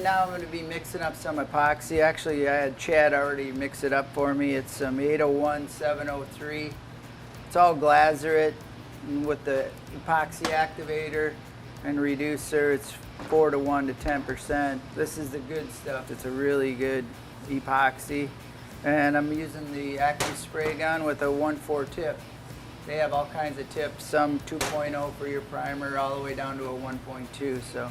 now I'm going to be mixing up some epoxy. Actually, I had Chad already mix it up for me. It's some 801-703. It's all Glazerite with the epoxy activator and reducer. It's 4:1 to 10%. This is the good stuff. It's a really good epoxy. And I'm using the Acme spray gun with a 1/4 tip. They have all kinds of tips, some 2.0 for your primer, all the way down to a 1.2. So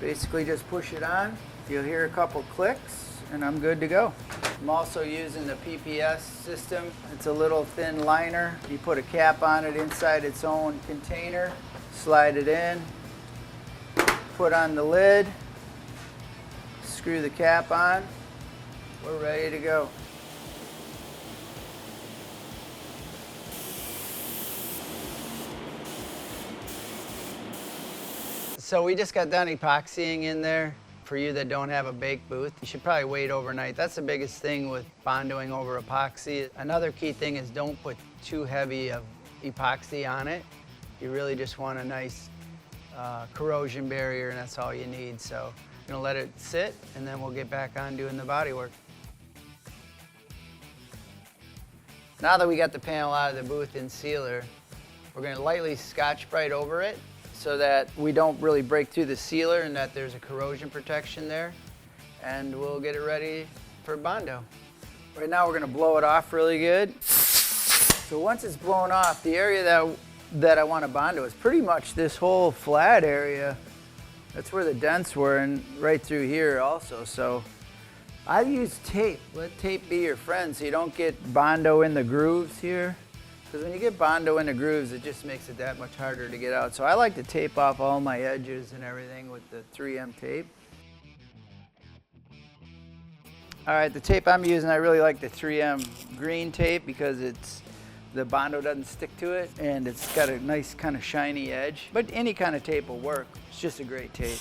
basically just push it on. You'll hear a couple clicks and I'm good to go. I'm also using the PPS system. It's a little thin liner. You put a cap on it inside its own container, slide it in, put on the lid, screw the cap on. We're ready to go. So we just got done epoxying in there. For you that don't have a bake booth, you should probably wait overnight. That's the biggest thing with bondoing over epoxy. Another key thing is don't put too heavy of epoxy on it. You really just want a nice corrosion barrier, and that's all you need. So I'm gonna let it sit, and then we'll get back on doing the bodywork. Now that we got the panel out of the booth in sealer, we're gonna lightly Scotch-Brite over it so that we don't really break through the sealer and that there's a corrosion protection there. And we'll get it ready for Bondo. Right now we're gonna blow it off really good. So once it's blown off, the area that I want to Bondo is pretty much this whole flat area. That's where the dents were, and right through here also. So I use tape. Let tape be your friend so you don't get Bondo in the grooves here. Because when you get Bondo in the grooves, it just makes it that much harder to get out. So I like to tape off all my edges and everything with the 3M tape. All right, the tape I'm using, I really like the 3M green tape because the Bondo doesn't stick to it and it's got a nice kind of shiny edge. But any kind of tape will work. It's just a great tape.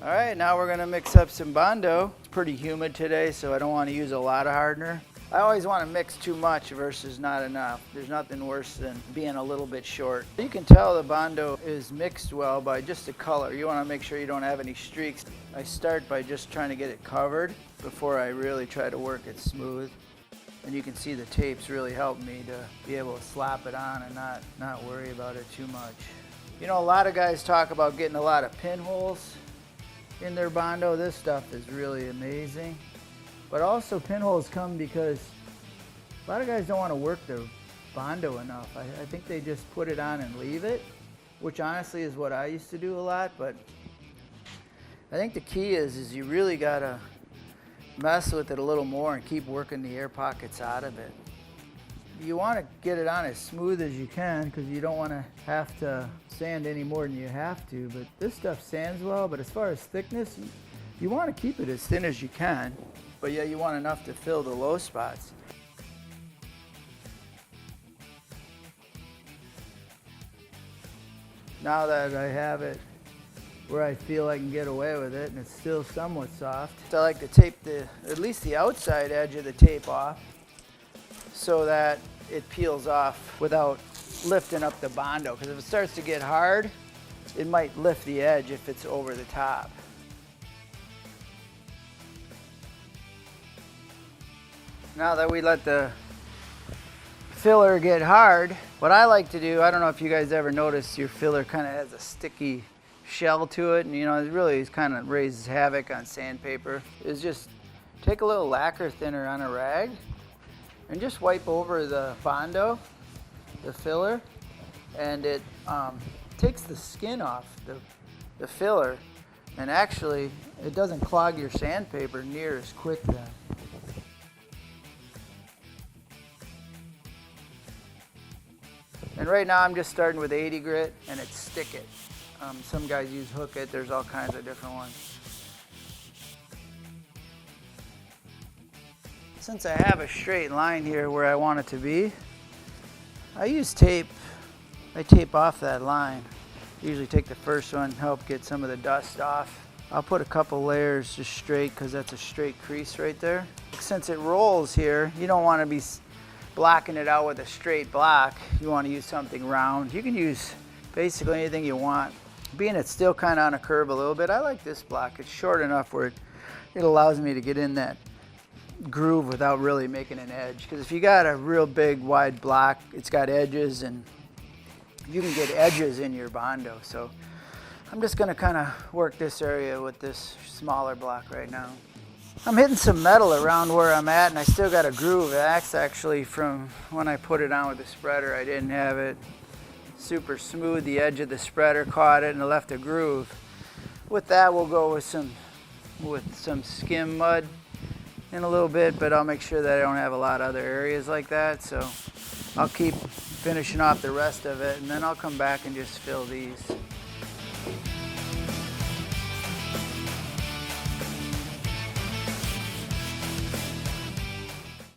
All right, now we're gonna mix up some Bondo. It's pretty humid today, so I don't want to use a lot of hardener. I always want to mix too much versus not enough. There's nothing worse than being a little bit short. You can tell the Bondo is mixed well by just the color. You want to make sure you don't have any streaks. I start by just trying to get it covered before I really try to work it smooth. And you can see the tapes really help me to be able to slap it on and not worry about it too much. You know, a lot of guys talk about getting a lot of pinholes in their Bondo. This stuff is really amazing. But also pinholes come because a lot of guys don't want to work their Bondo enough. I think they just put it on and leave it, which honestly is what I used to do a lot. But I think the key is you really gotta mess with it a little more and keep working the air pockets out of it. You want to get it on as smooth as you can because you don't want to have to sand any more than you have to. But this stuff sands well, but as far as thickness, you want to keep it as thin as you can. But yeah, you want enough to fill the low spots. Now that I have it where I feel I can get away with it and it's still somewhat soft, I like to tape at least the outside edge of the tape off so that it peels off without lifting up the Bondo. Because if it starts to get hard, it might lift the edge if it's over the top. Now that we let the filler get hard, what I like to do, I don't know if you guys ever noticed your filler kind of has a sticky shell to it, and you know, it really kind of raises havoc on sandpaper, is just take a little lacquer thinner on a rag and just wipe over the Bondo, the filler, and it takes the skin off the filler, and actually it doesn't clog your sandpaper near as quick then. And right now I'm just starting with 80 grit and it's stick it. Some guys use hook it, there's all kinds of different ones. Since I have a straight line here where I want it to be, I use tape. I tape off that line. Usually take the first one, help get some of the dust off. I'll put a couple layers just straight because that's a straight crease right there. Since it rolls here, you don't want to be blocking it out with a straight block. You want to use something round. You can use basically anything you want. Being it's still kind of on a curve a little bit, I like this block. It's short enough where it allows me to get in that groove without really making an edge. Because if you got a real big wide block, it's got edges, and you can get edges in your Bondo. So I'm just going to kind of work this area with this smaller block right now. I'm hitting some metal around where I'm at, and I still got a groove. That's actually from when I put it on with the spreader. I didn't have it super smooth. The edge of the spreader caught it and it left a groove. With that, we'll go with some skim mud in a little bit, but I'll make sure that I don't have a lot of other areas like that. So I'll keep finishing off the rest of it, and then I'll come back and just fill these.